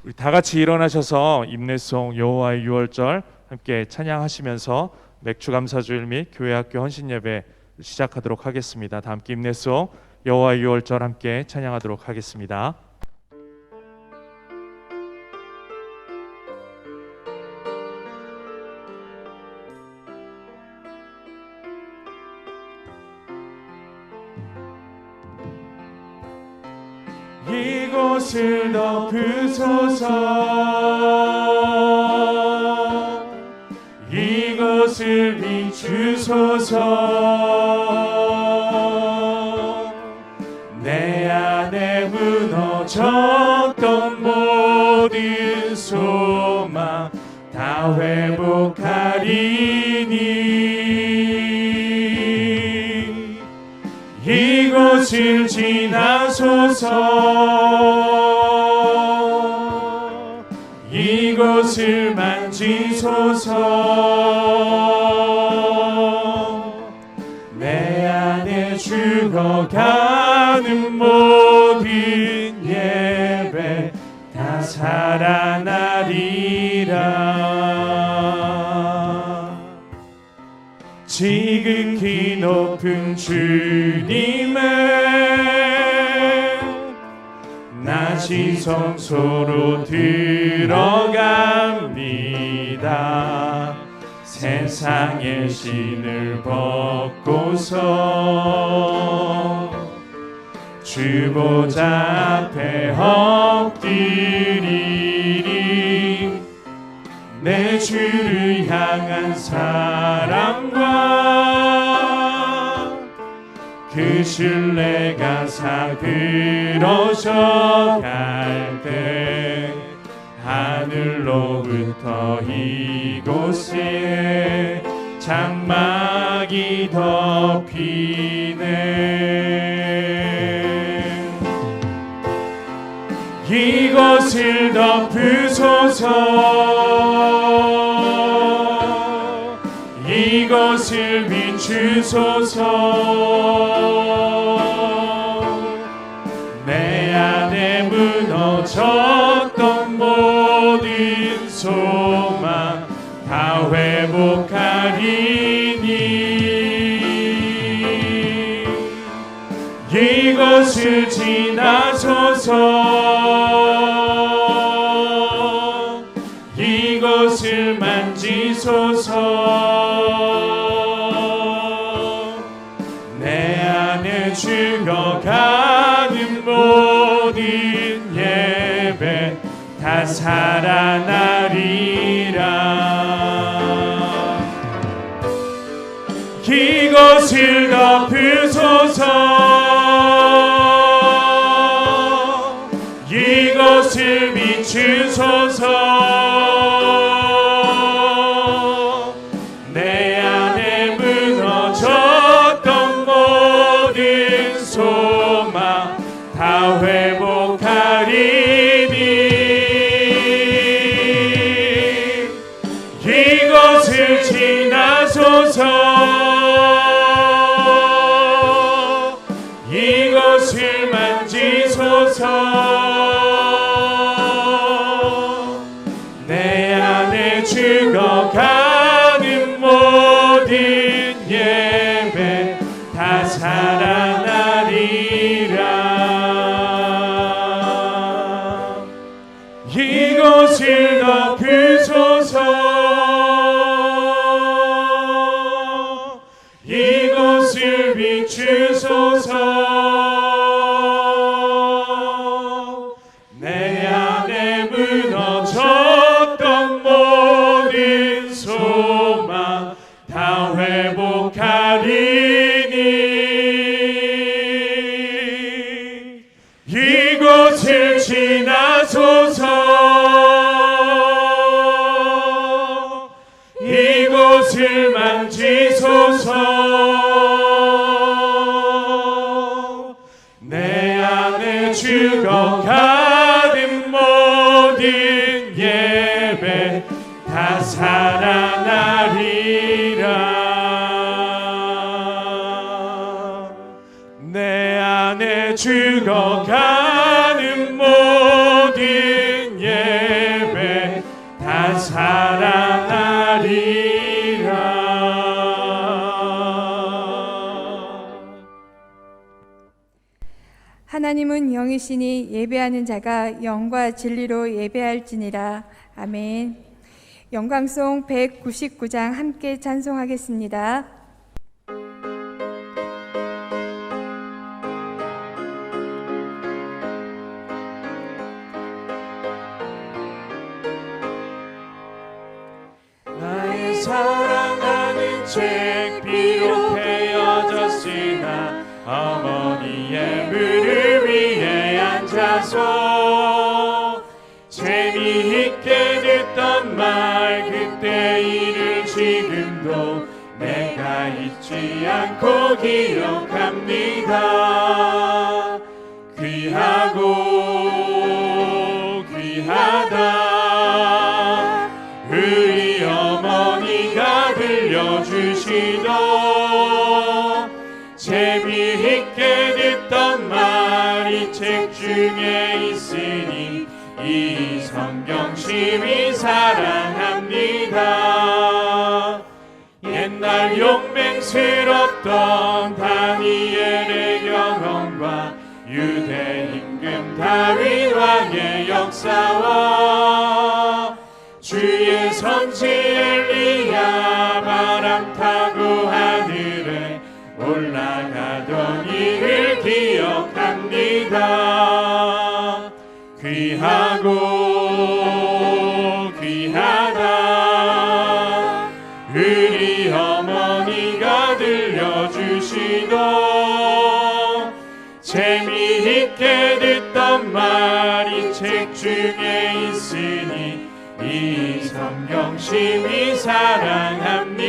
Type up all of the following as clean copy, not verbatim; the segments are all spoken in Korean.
우리 다 같이 일어나셔서 임내송 여호와의 유월절 함께 찬양하시면서 맥주감사주일 및 교회학교 헌신예배 시작하도록 하겠습니다. 다 함께 임내송 여호와의 유월절 함께 찬양하도록 하겠습니다. 이곳을 덮으소서, 이곳을 비추소서. 내 안에 무너졌던 모든 소망 다 회복하리니 이곳을 지나소서, 이곳을 만지소서. 내 안에 죽어가는 모든 예배 다 살아나리라. 지극히 높은 주님의 낮은 성소로 들어갑니다. 세상의 신을 벗고서 주 보좌 앞에 엎드리리. 내 주를 향한 사랑과 그 신뢰가 사그러져 갈 때 하늘로부터 이곳에 장막이 덮이네. 이곳을 덮으소서, 이곳을 비추소서. 내 안에 무너졌던 모든 소망 다 회복하리니 이곳을 지나소서, 이곳을 만지소서. 내 안에 죽어가는 모든 예배 다 살아나리라. 이곳을 덮으소서, 이곳을 비추소서. 내 안에 무너졌던 모든 소망 다 회복하리니 이곳을 지나소서, 이곳을 만지소서. 내 안에 죽어가는 모든 예배 다 살아나리라. 이곳을 덮으소서, 이곳을 비추소서. 내 안에 무너졌던 모든 소망 다 회복하리니 이곳을 지나소서, 이곳을 만지소서. 내 안에 죽어가는 모든 예배 다 살아나리라. 내 안에 죽어가는 모든 예배 살아나리라. 하나님은 영이시니 예배하는 자가 영과 진리로 예배할지니라. 아멘. 영광송 199장 함께 찬송하겠습니다. 나의 사랑하는 책 비록 헤어졌으나 어머니의 무릎 위에 앉아서 재미있게 듣던 말 그때 일을 지금도 내가 잊지 않고 기억합니다. 귀하고 귀하다 우리 어머니가 들려주시던 재미있게 듣던 말이 책 중에 있으니 이 성경 심히 사랑합니다. 옛날 용맹스럽던 다니엘의 경험과 유대 임금 다윗 왕의 역사와 주의 선지 엘리야 바람 타고 하늘에 올라가던 일을 기억합니다. 귀하고 귀하다 우리 어머니가 들려주시던 재미있게 듣던 말이 책 중에 있으니 이 성경 심히 사랑합니다.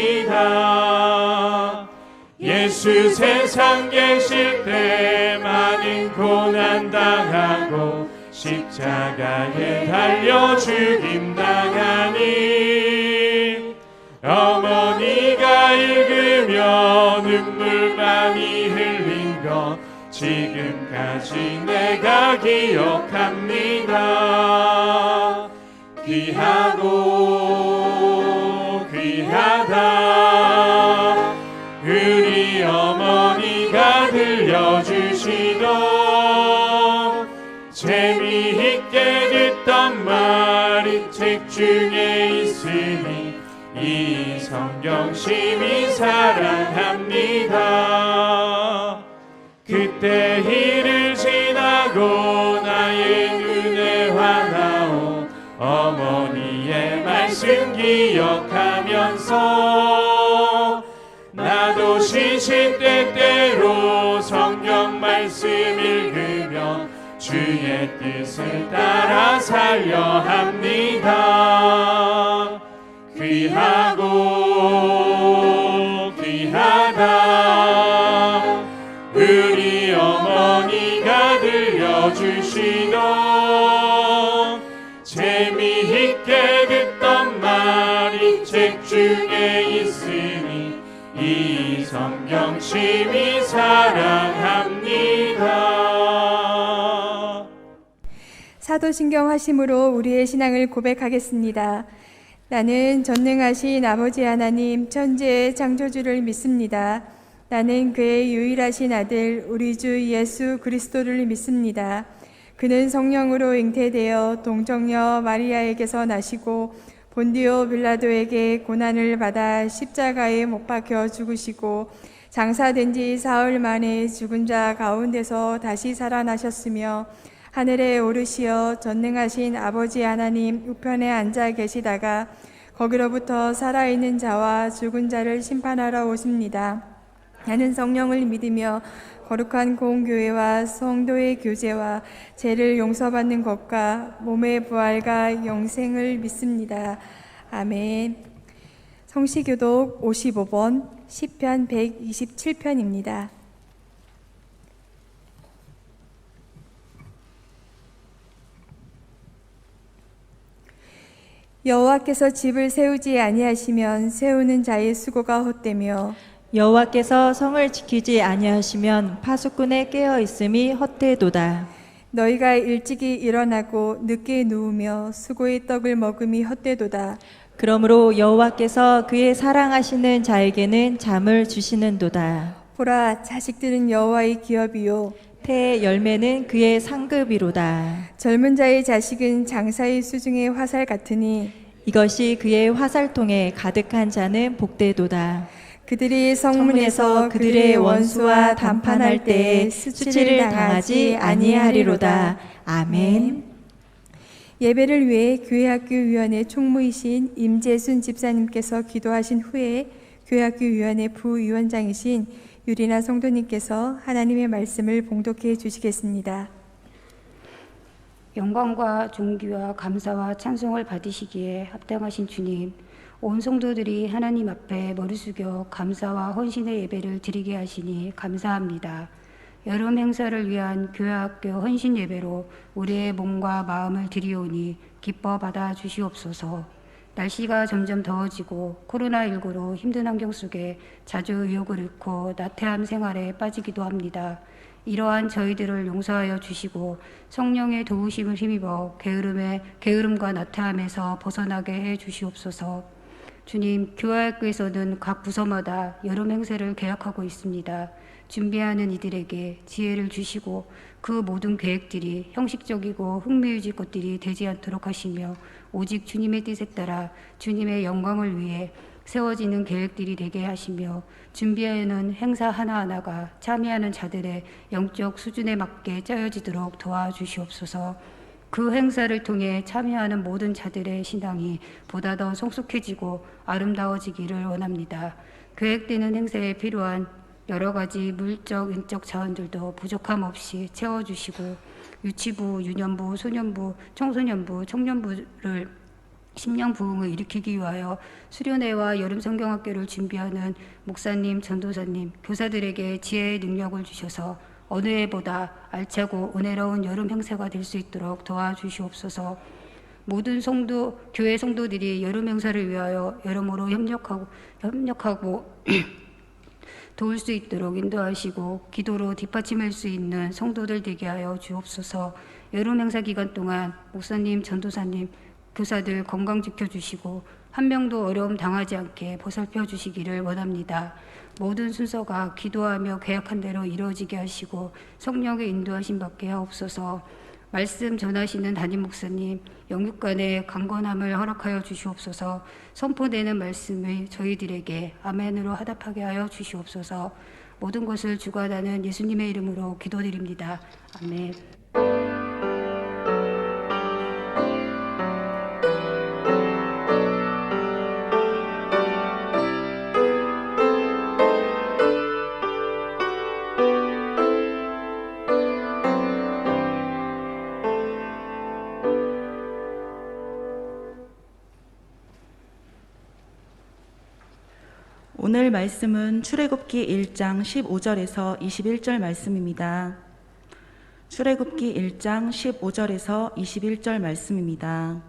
예수 세상 계실 때 많은 고난 당하고 십자가에 달려 죽임 당하니 어머니가 읽으며 눈물 많이 흘린 것 지금까지 내가 기억합니다. 귀하고 귀하다 우리 어머니가 들려주시던 재미있게 듣던 말이 책 중에 있으니 이 성경 심히 사랑합니다. 그때 일을 지나고 나의 눈에 화나오 어머니의 말씀 기억하면서 나도 시시때때로 성경 말씀 읽으며 주의 뜻을 따라 살려 합니다. 귀하고 귀하다 우리 어머니가 들려주시던 재미있게 듣던 말이 책 중에 있으니 이 성경 심히 사랑합니다. 사도신경 하심으로 우리의 신앙을 고백하겠습니다. 나는 전능하신 아버지 하나님 천지의 창조주를 믿습니다. 나는 그의 유일하신 아들 우리 주 예수 그리스도를 믿습니다. 그는 성령으로 잉태되어 동정녀 마리아에게서 나시고 본디오 빌라도에게 고난을 받아 십자가에 못 박혀 죽으시고 장사된 지 사흘 만에 죽은 자 가운데서 다시 살아나셨으며 하늘에 오르시어 전능하신 아버지 하나님 우편에 앉아 계시다가 거기로부터 살아있는 자와 죽은 자를 심판하러 오십니다. 나는 성령을 믿으며 거룩한 공교회와 성도의 교제와 죄를 용서받는 것과 몸의 부활과 영생을 믿습니다. 아멘. 성시교독 55번 시편 127편입니다. 여호와께서 집을 세우지 아니하시면 세우는 자의 수고가 헛되며 여호와께서 성을 지키지 아니하시면 파수꾼의 깨어 있음이 헛되도다. 너희가 일찍이 일어나고 늦게 누우며 수고의 떡을 먹음이 헛되도다. 그러므로 여호와께서 그의 사랑하시는 자에게는 잠을 주시는도다. 보라, 자식들은 여호와의 기업이요 태의 열매는 그의 상급이로다. 젊은 자의 자식은 장사의 수중의 화살 같으니 이것이 그의 화살통에 가득한 자는 복되도다. 그들이 성문에서 그들의 원수와 담판할 때에 수치를 당하지 아니하리로다. 아멘. 예배를 위해 교회학교위원회 총무이신 임재순 집사님께서 기도하신 후에 교회학교위원회 부위원장이신 유리나 성도님께서 하나님의 말씀을 봉독해 주시겠습니다. 영광과 존귀와 감사와 찬송을 받으시기에 합당하신 주님, 온 성도들이 하나님 앞에 머리 숙여 감사와 헌신의 예배를 드리게 하시니 감사합니다. 여름 행사를 위한 교회학교 헌신 예배로 우리의 몸과 마음을 드리오니 기뻐 받아 주시옵소서. 날씨가 점점 더워지고 코로나19로 힘든 환경 속에 자주 의욕을 잃고 나태함 생활에 빠지기도 합니다. 이러한 저희들을 용서하여 주시고 성령의 도우심을 힘입어 게으름과 나태함에서 벗어나게 해 주시옵소서. 주님, 교회학교에서는 각 부서마다 여름 행사를 계획하고 있습니다. 준비하는 이들에게 지혜를 주시고 그 모든 계획들이 형식적이고 흥미유지 것들이 되지 않도록 하시며 오직 주님의 뜻에 따라 주님의 영광을 위해 세워지는 계획들이 되게 하시며 준비하는 행사 하나하나가 참여하는 자들의 영적 수준에 맞게 짜여지도록 도와주시옵소서. 그 행사를 통해 참여하는 모든 자들의 신앙이 보다 더 성숙해지고 아름다워지기를 원합니다. 계획되는 행사에 필요한 여러 가지 물적, 인적 자원들도 부족함 없이 채워주시고 유치부, 유년부, 소년부, 청소년부, 청년부를 심령 부흥을 일으키기 위하여 수련회와 여름 성경학교를 준비하는 목사님, 전도사님, 교사들에게 지혜의 능력을 주셔서 어느 해보다 알차고 은혜로운 여름 행사가 될 수 있도록 도와주시옵소서. 모든 교회 성도들이 여름 행사를 위하여 여러모로 협력하고 도울 수 있도록 인도하시고 기도로 뒷받침할 수 있는 성도들 되게 하여 주옵소서. 여름 행사 기간 동안 목사님, 전도사님, 교사들 건강 지켜주시고 한 명도 어려움 당하지 않게 보살펴 주시기를 원합니다. 모든 순서가 기도하며 계약한 대로 이루어지게 하시고 성령의 인도하심 받게 하옵소서. 말씀 전하시는 담임 목사님, 영육간의 강건함을 허락하여 주시옵소서. 선포되는 말씀을 저희들에게 아멘으로 화답하게 하여 주시옵소서. 모든 것을 주관하는 예수님의 이름으로 기도드립니다. 아멘. 오늘 말씀은 출애굽기 1장 15절에서 21절 말씀입니다. 출애굽기 1장 15절에서 21절 말씀입니다.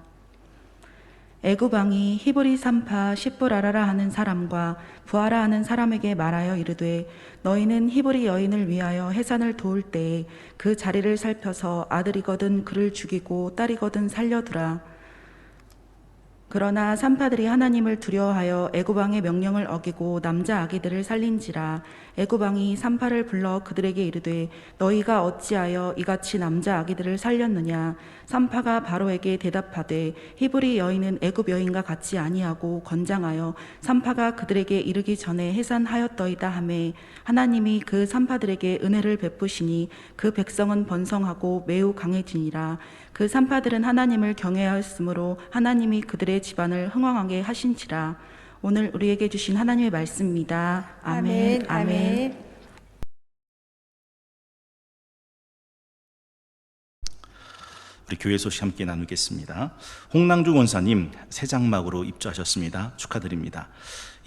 애굽 왕이 히브리 산파 십부라라라 하는 사람과 부하라 하는 사람에게 말하여 이르되 너희는 히브리 여인을 위하여 해산을 도울 때에 그 자리를 살펴서 아들이거든 그를 죽이고 딸이거든 살려두라. 그러나 산파들이 하나님을 두려워하여 애굽 왕의 명령을 어기고 남자 아기들을 살린지라. 애굽 왕이 산파를 불러 그들에게 이르되 너희가 어찌하여 이같이 남자 아기들을 살렸느냐. 산파가 바로에게 대답하되 히브리 여인은 애굽 여인과 같지 아니하고 건장하여 산파가 그들에게 이르기 전에 해산하였더이다 하매 하나님이 그 산파들에게 은혜를 베푸시니 그 백성은 번성하고 매우 강해지니라. 그 산파들은 하나님을 경외하였으므로 하나님이 그들의 집안을 흥왕하게 하신지라. 오늘 우리에게 주신 하나님의 말씀입니다. 아멘. 아멘. 우리 교회 소식 함께 나누겠습니다. 홍낭주 원사님 새 장막으로 입주하셨습니다. 축하드립니다.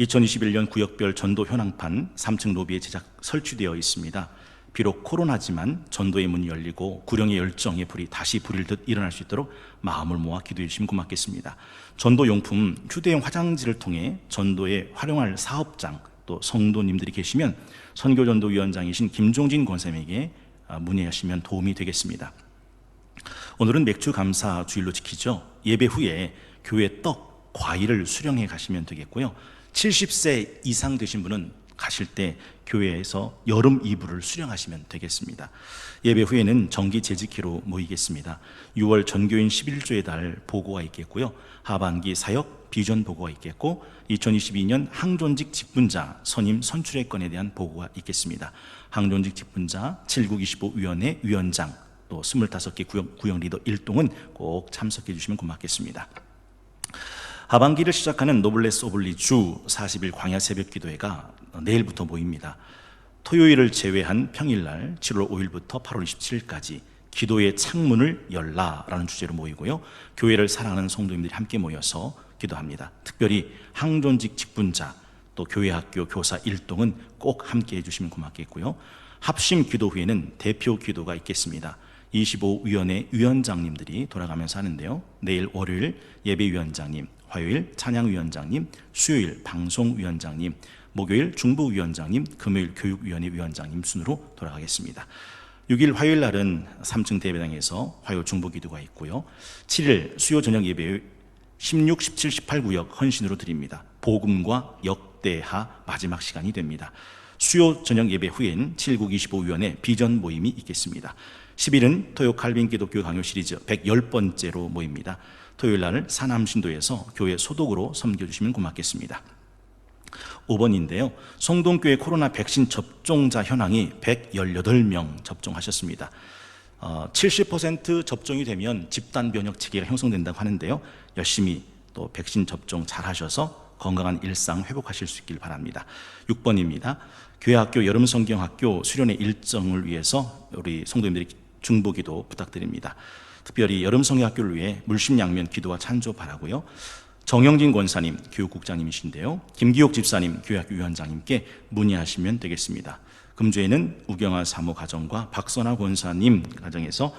2021년 구역별 전도 현황판 3층 로비에 제작 설치되어 있습니다. 비록 코로나지만 전도의 문이 열리고 구령의 열정의 불이 다시 불일듯 일어날 수 있도록 마음을 모아 기도해 주시면 고맙겠습니다. 전도용품 휴대용 화장지를 통해 전도에 활용할 사업장 또 성도님들이 계시면 선교전도위원장이신 김종진 권사님에게 문의하시면 도움이 되겠습니다. 오늘은 맥주 감사 주일로 지키죠. 예배 후에 교회 떡, 과일을 수령해 가시면 되겠고요. 70세 이상 되신 분은 가실 때 교회에서 여름 이불을 수령하시면 되겠습니다. 예배 후에는 정기 재직기로 모이겠습니다. 6월 전교인 11조의 달 보고가 있겠고요. 하반기 사역 비전 보고가 있겠고 2022년 항존직 직분자 선임 선출의 건에 대한 보고가 있겠습니다. 항존직 직분자 7925위원회 위원장 또 25개 구역 리더 일동은 꼭 참석해 주시면 고맙겠습니다. 하반기를 시작하는 노블레스 오블리 주 40일 광야 새벽 기도회가 내일부터 모입니다. 토요일을 제외한 평일날 7월 5일부터 8월 27일까지 기도의 창문을 열라라는 주제로 모이고요. 교회를 사랑하는 성도님들이 함께 모여서 기도합니다. 특별히 항존직 직분자 또 교회학교 교사 일동은 꼭 함께 해주시면 고맙겠고요. 합심 기도 후에는 대표 기도가 있겠습니다. 25위원회 위원장님들이 돌아가면서 하는데요. 내일 월요일 예배위원장님, 화요일 찬양위원장님, 수요일 방송위원장님, 목요일 중부위원장님, 금요일 교육위원회 위원장님 순으로 돌아가겠습니다. 6일 화요일 날은 3층 대배당에서 화요 중보기도가 있고요. 7일 수요 저녁 예배 16, 17, 18 구역 헌신으로 드립니다. 복음과 역대하 마지막 시간이 됩니다. 수요 저녁 예배 후엔 7925위원회 비전 모임이 있겠습니다. 10일은 토요 칼빈 기독교 강요 시리즈 110번째로 모입니다. 토요일 날 사남신도에서 교회 소독으로 섬겨주시면 고맙겠습니다. 5번인데요. 성동교회 코로나 백신 접종자 현황이 118명 접종하셨습니다. 70% 접종이 되면 집단 면역 체계가 형성된다고 하는데요. 열심히 또 백신 접종 잘 하셔서 건강한 일상 회복하실 수 있길 바랍니다. 6번입니다. 교회학교 여름성경학교 수련회 일정을 위해서 우리 성도님들이 중보기도 부탁드립니다. 특별히 여름성경학교를 위해 물심양면 기도와 찬조 바라고요. 정영진 권사님 교육국장님이신데요. 김기옥 집사님 교회학교 위원장님께 문의하시면 되겠습니다. 금주에는 우경아 사모 가정과 박선아 권사님 가정에서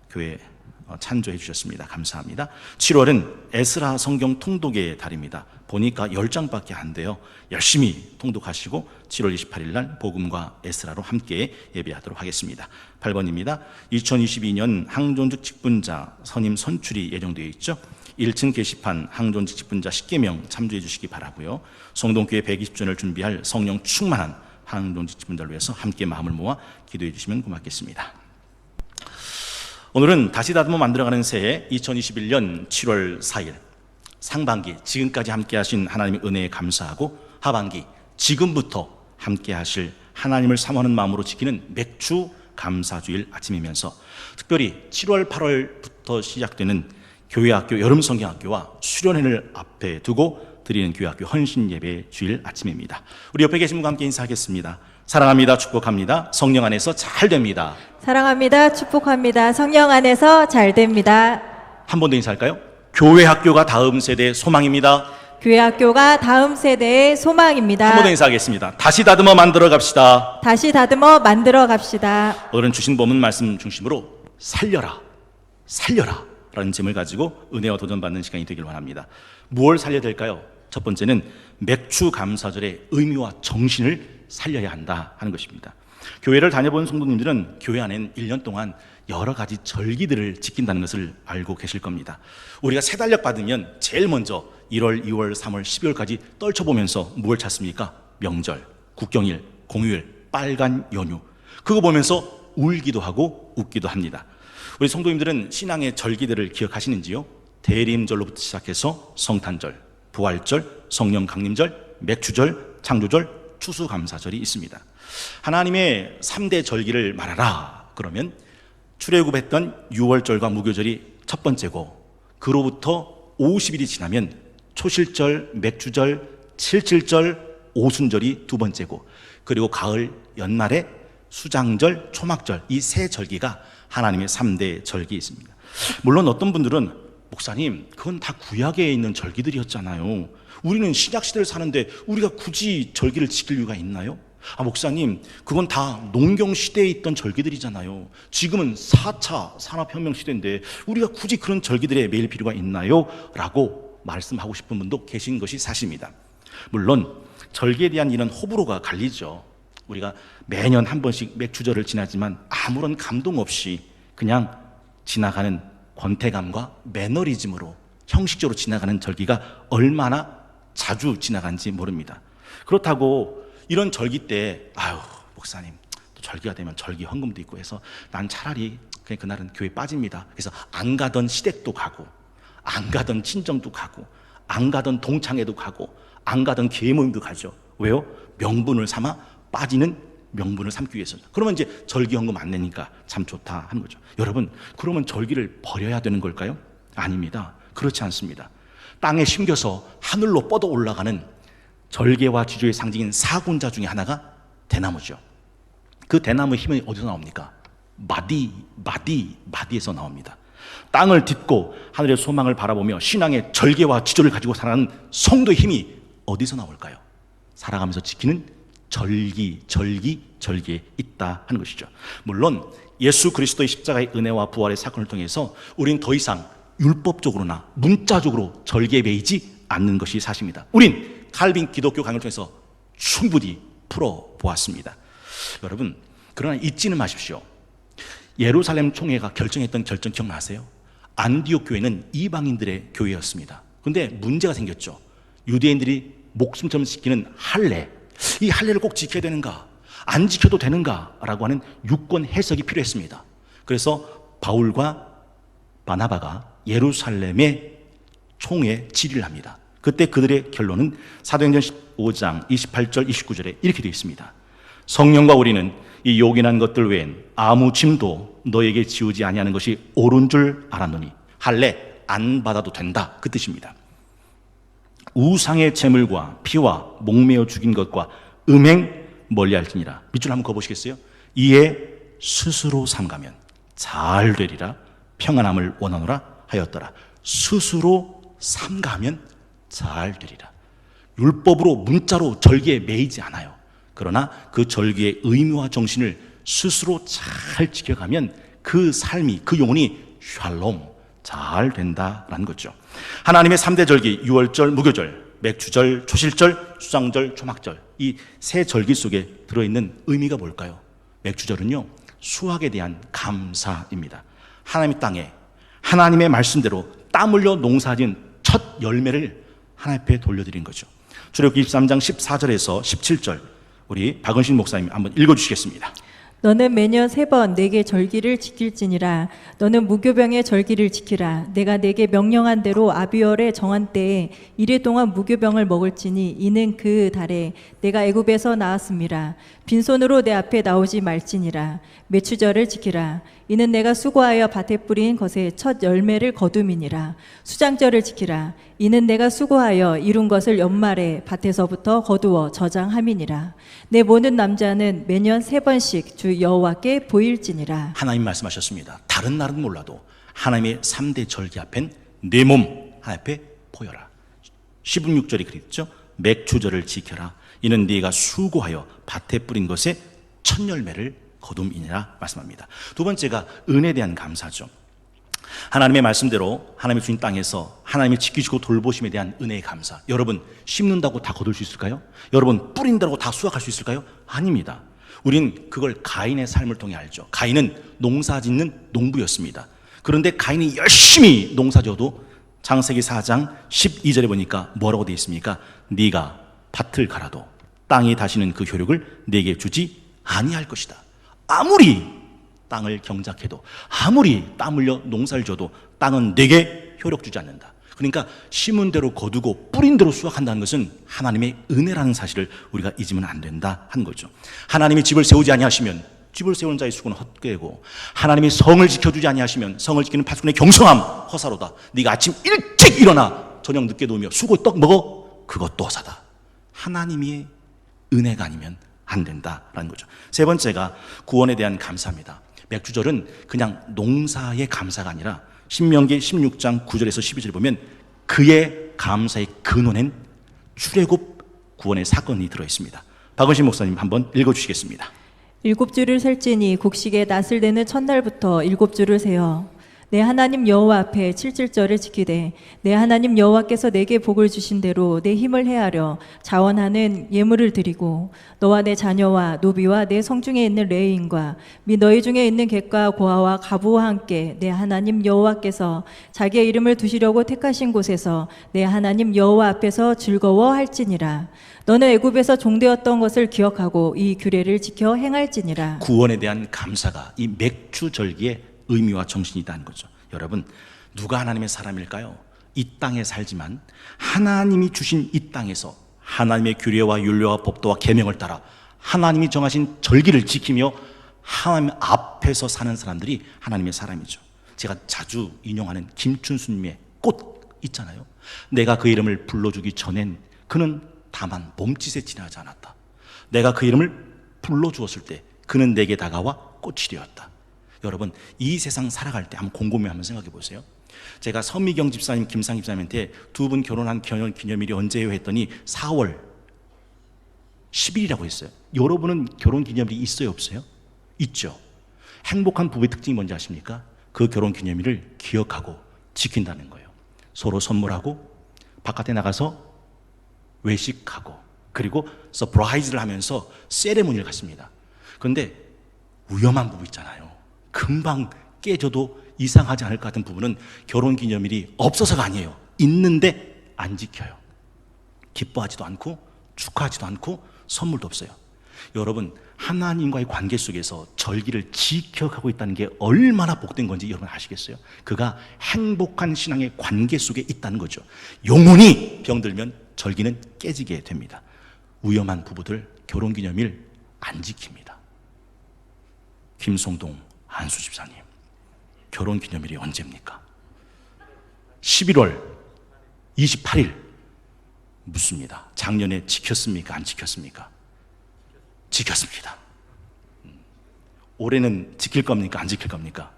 교회 찬조해 주셨습니다. 감사합니다. 7월은 에스라 성경 통독의 달입니다. 보니까 10장밖에 안 돼요. 열심히 통독하시고 7월 28일 날 복음과 에스라로 함께 예배하도록 하겠습니다. 8번입니다. 2022년 항존직 직분자 선임 선출이 예정되어 있죠. 1층 게시판 항존직 직분자 10개명 참조해 주시기 바라고요. 성동교회 120주년을 준비할 성령 충만한 항존직 직분자를 위해서 함께 마음을 모아 기도해 주시면 고맙겠습니다. 오늘은 다시 다듬어 만들어가는 새해 2021년 7월 4일 상반기 지금까지 함께 하신 하나님의 은혜에 감사하고 하반기 지금부터 함께 하실 하나님을 사모하는 마음으로 지키는 맥주 감사주일 아침이면서 특별히 7월 8월부터 시작되는 교회학교 여름성경학교와 수련회를 앞에 두고 드리는 교회학교 헌신예배 주일 아침입니다. 우리 옆에 계신 분과 함께 인사하겠습니다. 사랑합니다. 축복합니다. 성령 안에서 잘 됩니다. 사랑합니다. 축복합니다. 성령 안에서 잘 됩니다. 한 번 더 인사할까요? 교회학교가 다음 세대의 소망입니다. 교회학교가 다음 세대의 소망입니다. 한 번 더 인사하겠습니다. 다시 다듬어 만들어 갑시다. 다시 다듬어 만들어 갑시다. 오늘은 주신 본문 말씀 중심으로 살려라, 살려라 라는 제목을 가지고 은혜와 도전받는 시간이 되길 원합니다. 무엇을 살려야 될까요? 첫 번째는 맥주 감사절의 의미와 정신을 살려야 한다 하는 것입니다. 교회를 다녀본 성도님들은 교회 안에는 1년 동안 여러 가지 절기들을 지킨다는 것을 알고 계실 겁니다. 우리가 새 달력 받으면 제일 먼저 1월, 2월, 3월, 12월까지 떨쳐보면서 무엇을 찾습니까? 명절, 국경일, 공휴일, 빨간 연휴. 그거 보면서 울기도 하고 웃기도 합니다. 우리 성도님들은 신앙의 절기들을 기억하시는지요? 대림절로부터 시작해서 성탄절, 부활절, 성령 강림절, 맥주절, 창조절, 추수감사절이 있습니다. 하나님의 3대 절기를 말하라 그러면 출애굽했던 6월절과 무교절이 첫 번째고 그로부터 50일이 지나면 초실절, 맥주절, 칠칠절, 오순절이 두 번째고 그리고 가을 연말에 수장절, 초막절 이 세 절기가 하나님의 3대 절기 있습니다. 물론 어떤 분들은 목사님 그건 다 구약에 있는 절기들이었잖아요. 우리는 신약시대를 사는데 우리가 굳이 절기를 지킬 이유가 있나요? 목사님 그건 다 농경시대에 있던 절기들이잖아요. 지금은 4차 산업혁명 시대인데 우리가 굳이 그런 절기들에 매일 필요가 있나요? 라고 말씀하고 싶은 분도 계신 것이 사실입니다. 물론 절기에 대한 이런 호불호가 갈리죠. 우리가 매년 한 번씩 맥주절을 지나지만 아무런 감동 없이 그냥 지나가는 권태감과 매너리즘으로 형식적으로 지나가는 절기가 얼마나 자주 지나간지 모릅니다. 그렇다고 이런 절기 때 아유 목사님 또 절기가 되면 절기 헌금도 있고 해서 난 차라리 그냥 그날은 교회 빠집니다. 그래서 안 가던 시댁도 가고 안 가던 친정도 가고 안 가던 동창회도 가고 안 가던 교회 모임도 가죠. 왜요? 명분을 삼아 빠지는 명분을 삼기 위해서. 그러면 이제 절기 헌금 안 내니까 참 좋다 하는 거죠. 여러분, 그러면 절기를 버려야 되는 걸까요? 아닙니다. 그렇지 않습니다. 땅에 심겨서 하늘로 뻗어 올라가는 절개와 지조의 상징인 사군자 중에 하나가 대나무죠. 그 대나무의 힘이 어디서 나옵니까? 마디에서 나옵니다. 땅을 딛고 하늘의 소망을 바라보며 신앙의 절개와 지조를 가지고 살아가는 성도의 힘이 어디서 나올까요? 살아가면서 지키는 절기에 있다 하는 것이죠. 물론 예수 그리스도의 십자가의 은혜와 부활의 사건을 통해서 우리는 더 이상 율법적으로나 문자적으로 절기에 매이지 않는 것이 사실입니다. 우린 칼빈 기독교 강의를 통해서 충분히 풀어보았습니다. 여러분, 그러나 잊지는 마십시오. 예루살렘 총회가 결정했던 결정 기억나세요? 안디옥 교회는 이방인들의 교회였습니다. 그런데 문제가 생겼죠. 유대인들이 목숨처럼 지키는 할례, 이 할례를 꼭 지켜야 되는가, 안 지켜도 되는가 라고 하는 유권 해석이 필요했습니다. 그래서 바울과 바나바가 예루살렘의 총회에 질의를 합니다. 그때 그들의 결론은 사도행전 15장 28절 29절에 이렇게 되어 있습니다. 성령과 우리는 이 요긴한 것들 외엔 아무 짐도 너에게 지우지 아니하는 것이 옳은 줄 알았노니 할례 안 받아도 된다, 그 뜻입니다. 우상의 제물과 피와 목매어 죽인 것과 음행 멀리할지니라. 밑줄 한번 그어보시겠어요? 이에 스스로 삼가면 잘 되리라 평안함을 원하노라 하였더라. 스스로 삼가면 잘 되리라. 율법으로 문자로 절기에 매이지 않아요. 그러나 그 절기의 의미와 정신을 스스로 잘 지켜가면 그 삶이, 그 영혼이 샬롬 잘 된다라는 거죠. 하나님의 3대 절기, 유월절, 무교절, 맥주절, 초실절, 수장절, 초막절, 이 세 절기 속에 들어있는 의미가 뭘까요? 맥주절은요, 수확에 대한 감사입니다. 하나님의 땅에 하나님의 말씀대로 땀 흘려 농사진 첫 열매를 하나님 앞에 돌려드린 거죠. 출애굽기 23장 14절에서 17절, 우리 박은신 목사님 한번 읽어주시겠습니다. 너는 매년 3번 내게 절기를 지킬지니라. 너는 무교병의 절기를 지키라. 내가 내게 명령한 대로 아비월의 정한 때에 이래 동안 무교병을 먹을지니 이는 그 달에 내가 애굽에서 나왔음이라. 빈손으로 내 앞에 나오지 말지니라. 매추절을 지키라. 이는 내가 수고하여 밭에 뿌린 것의 첫 열매를 거둠이니라. 수장절을 지키라. 이는 내가 수고하여 이룬 것을 연말에 밭에서부터 거두어 저장함이니라. 내 모든 남자는 매년 3번씩 주 여호와께 보일지니라. 하나님 말씀하셨습니다. 다른 날은 몰라도 하나님의 3대 절기 앞엔 내 몸 하나님 앞에 보여라. 16절이 그랬죠. 맥추절을 지켜라. 이는 네가 수고하여 밭에 뿌린 것의 첫 열매를 거둠이니라 말씀합니다. 두 번째가 은혜에 대한 감사죠. 하나님의 말씀대로 하나님의 주인 땅에서 하나님이 지키시고 돌보심에 대한 은혜의 감사. 여러분, 심는다고 다 거둘 수 있을까요? 여러분, 뿌린다고 다 수확할 수 있을까요? 아닙니다. 우린 그걸 가인의 삶을 통해 알죠. 가인은 농사 짓는 농부였습니다. 그런데 가인이 열심히 농사 지어도 창세기 4장 12절에 보니까 뭐라고 되어 있습니까? 네가 밭을 갈아도 땅이 다시는 그 효력을 네게 주지 아니할 것이다. 아무리 땅을 경작해도, 아무리 땀 흘려 농사를 지어도 땅은 내게 효력 주지 않는다. 그러니까 심은 대로 거두고 뿌린 대로 수확한다는 것은 하나님의 은혜라는 사실을 우리가 잊으면 안 된다 하는 거죠. 하나님이 집을 세우지 아니하시면 집을 세우는 자의 수고는 헛되고, 하나님이 성을 지켜주지 아니하시면 성을 지키는 파수꾼의 경성함 허사로다. 네가 아침 일찍 일어나 저녁 늦게 누우며 수고 떡 먹어, 그것도 허사다. 하나님의 은혜가 아니면 안 된다라는 거죠. 세 번째가 구원에 대한 감사입니다. 맥주절은 그냥 농사의 감사가 아니라 신명기 16장 9절에서 12절에 보면 그의 감사의 근원엔 출애굽 구원의 사건이 들어있습니다. 박은신 목사님 한번 읽어주시겠습니다. 7주를 셀지니 곡식에 낫을 내는 첫날부터 7주를 세어 내 하나님 여호와 앞에 7절을 지키되 내 하나님 여호와께서 내게 복을 주신 대로 내 힘을 헤아려 자원하는 예물을 드리고 너와 내 자녀와 노비와 내 성중에 있는 레위인과 및 너희 중에 있는 객과 고아와 가부와 함께 내 하나님 여호와께서 자기의 이름을 두시려고 택하신 곳에서 내 하나님 여호와 앞에서 즐거워할지니라. 너는 애굽에서 종되었던 것을 기억하고 이 규례를 지켜 행할지니라. 구원에 대한 감사가 이 맥주절기의 의미와 정신이 있다는 거죠. 여러분, 누가 하나님의 사람일까요? 이 땅에 살지만 하나님이 주신 이 땅에서 하나님의 규례와 율례와 법도와 계명을 따라 하나님이 정하신 절기를 지키며 하나님 앞에서 사는 사람들이 하나님의 사람이죠. 제가 자주 인용하는 김춘수님의 꽃 있잖아요. 내가 그 이름을 불러주기 전엔 그는 다만 몸짓에 지나지 않았다. 내가 그 이름을 불러주었을 때 그는 내게 다가와 꽃이 되었다. 여러분, 이 세상 살아갈 때 한번 곰곰이 한번 생각해 보세요. 제가 서미경 집사님, 김상 집사님한테 두 분 결혼한 기념일이 언제예요 했더니 4월 10일이라고 했어요. 여러분은 결혼 기념일이 있어요, 없어요? 있죠. 행복한 부부의 특징이 뭔지 아십니까? 그 결혼 기념일을 기억하고 지킨다는 거예요. 서로 선물하고 바깥에 나가서 외식하고 그리고 서프라이즈를 하면서 세레모니를 갖습니다. 그런데 위험한 부부 있잖아요. 금방 깨져도 이상하지 않을 것 같은 부부는 결혼 기념일이 없어서가 아니에요. 있는데 안 지켜요. 기뻐하지도 않고 축하하지도 않고 선물도 없어요. 여러분, 하나님과의 관계 속에서 절기를 지켜가고 있다는 게 얼마나 복된 건지 여러분 아시겠어요? 그가 행복한 신앙의 관계 속에 있다는 거죠. 영혼이 병들면 절기는 깨지게 됩니다. 위험한 부부들 결혼기념일 안 지킵니다. 김송동 안수 집사님, 결혼기념일이 언제입니까? 11월 28일 묻습니다. 작년에 지켰습니까? 안 지켰습니까? 지켰습니다. 올해는 지킬 겁니까? 안 지킬 겁니까?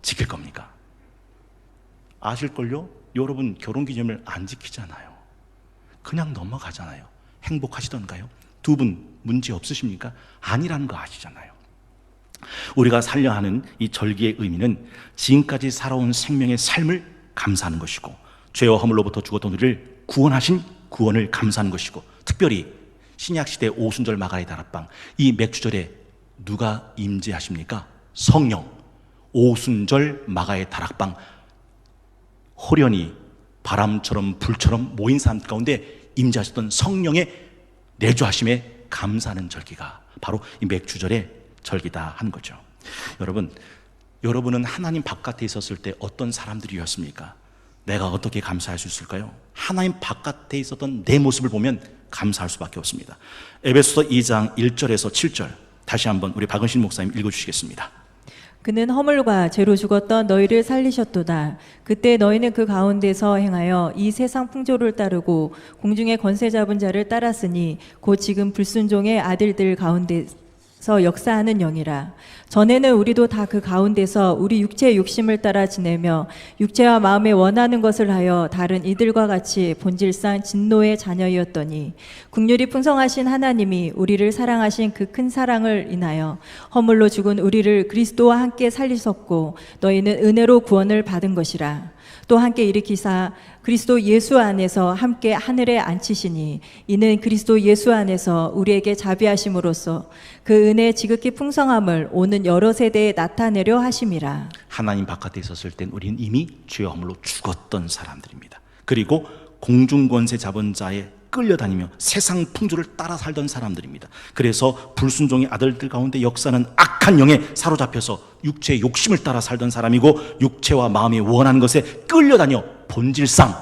지킬 겁니까? 아실걸요? 여러분 결혼기념일 안 지키잖아요. 그냥 넘어가잖아요. 행복하시던가요? 두 분 문제 없으십니까? 아니라는 거 아시잖아요. 우리가 살려 하는 이 절기의 의미는 지금까지 살아온 생명의 삶을 감사하는 것이고 죄와 허물로부터 죽었던 우리를 구원하신 구원을 감사하는 것이고 특별히 신약시대 오순절 마가의 다락방 이 맥주절에 누가 임재하십니까? 성령. 오순절 마가의 다락방 호련히 바람처럼 불처럼 모인 사람들 가운데 임재하셨던 성령의 내주하심에 감사하는 절기가 바로 이 맥주절의 절기다 하는 거죠. 여러분은 하나님 바깥에 있었을 때 어떤 사람들이었습니까? 내가 어떻게 감사할 수 있을까요? 하나님 바깥에 있었던 내 모습을 보면 감사할 수밖에 없습니다. 에베소서 2장 1절에서 7절 다시 한번 우리 박은신 목사님 읽어주시겠습니다. 그는 허물과 죄로 죽었던 너희를 살리셨도다. 그때 너희는 그 가운데서 행하여 이 세상 풍조를 따르고 공중의 권세 잡은 자를 따랐으니 곧 지금 불순종의 아들들 가운데서 역사하는 영이라. 전에는 우리도 다 그 가운데서 우리 육체의 욕심을 따라 지내며 육체와 마음에 원하는 것을 하여 다른 이들과 같이 본질상 진노의 자녀이었더니 긍휼이 풍성하신 하나님이 우리를 사랑하신 그 큰 사랑을 인하여 허물로 죽은 우리를 그리스도와 함께 살리셨고 너희는 은혜로 구원을 받은 것이라. 또 함께 일으키사 그리스도 예수 안에서 함께 하늘에 앉히시니 이는 그리스도 예수 안에서 우리에게 자비하심으로써 그 은혜의 지극히 풍성함을 오는 여러 세대에 나타내려 하심이라. 하나님 바깥에 있었을 땐 우리는 이미 죄와 허물로 죽었던 사람들입니다. 그리고 공중권세 잡은 자에 끌려다니며 세상 풍조를 따라 살던 사람들입니다. 그래서 불순종의 아들들 가운데 역사는 악한 영에 사로잡혀서 육체의 욕심을 따라 살던 사람이고 육체와 마음이 원하는 것에 끌려다녀 본질상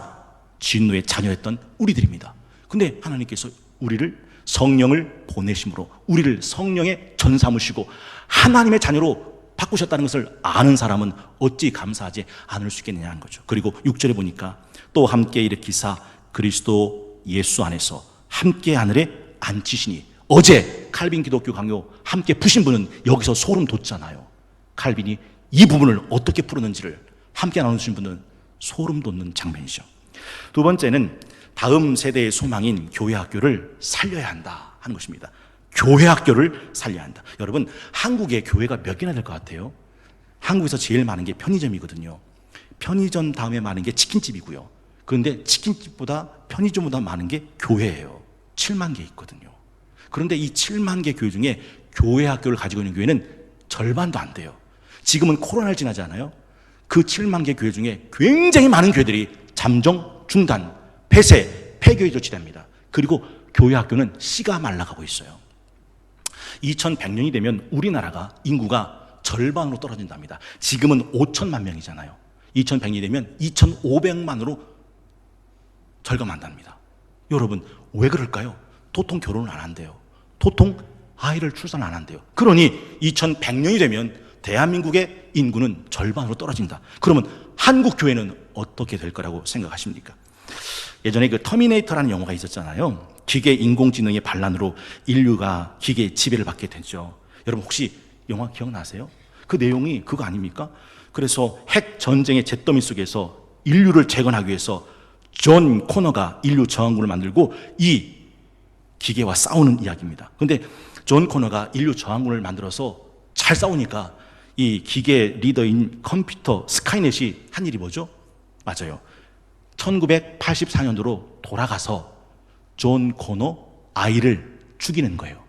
진노의 자녀였던 우리들입니다. 근데 하나님께서 우리를 성령을 보내심으로 우리를 성령의 전사무시고 하나님의 자녀로 바꾸셨다는 것을 아는 사람은 어찌 감사하지 않을 수 있겠느냐는 거죠. 그리고 6절에 보니까 또 함께 일으키사 그리스도 예수 안에서 함께 하늘에 앉히시니 어제 칼빈 기독교 강요 함께 푸신 분은 여기서 소름 돋잖아요. 칼빈이 이 부분을 어떻게 풀었는지를 함께 나누신 분은 소름 돋는 장면이죠. 두 번째는 다음 세대의 소망인 교회 학교를 살려야 한다 하는 것입니다. 교회 학교를 살려야 한다. 여러분 한국에 교회가 몇 개나 될 것 같아요? 한국에서 제일 많은 게 편의점이거든요. 편의점 다음에 많은 게 치킨집이고요. 그런데 치킨집보다 편의점보다 많은 게 교회예요. 7만 개 있거든요. 그런데 이 7만 개 교회 중에 교회 학교를 가지고 있는 교회는 절반도 안 돼요. 지금은 코로나를 지나잖아요. 그 7만 개 교회 중에 굉장히 많은 교회들이 잠정, 중단, 폐쇄, 폐교에 조치됩니다. 그리고 교회 학교는 씨가 말라가고 있어요. 2100년이 되면 우리나라가 인구가 절반으로 떨어진답니다. 지금은 5천만 명이잖아요. 2100년이 되면 2500만으로 절감한답니다. 여러분, 왜 그럴까요? 도통 결혼을 안 한대요. 도통 아이를 출산 안 한대요. 그러니 2100년이 되면 대한민국의 인구는 절반으로 떨어진다. 그러면 한국 교회는 어떻게 될 거라고 생각하십니까? 예전에 그 터미네이터라는 영화가 있었잖아요. 기계 인공지능의 반란으로 인류가 기계의 지배를 받게 됐죠. 여러분 혹시 영화 기억나세요? 그 내용이 그거 아닙니까? 그래서 핵 전쟁의 잿더미 속에서 인류를 재건하기 위해서 존 코너가 인류 저항군을 만들고 이 기계와 싸우는 이야기입니다. 그런데 존 코너가 인류 저항군을 만들어서 잘 싸우니까 이 기계 리더인 컴퓨터 스카이넷이 한 일이 뭐죠? 맞아요. 1984년도로 돌아가서 존 코너 아이를 죽이는 거예요.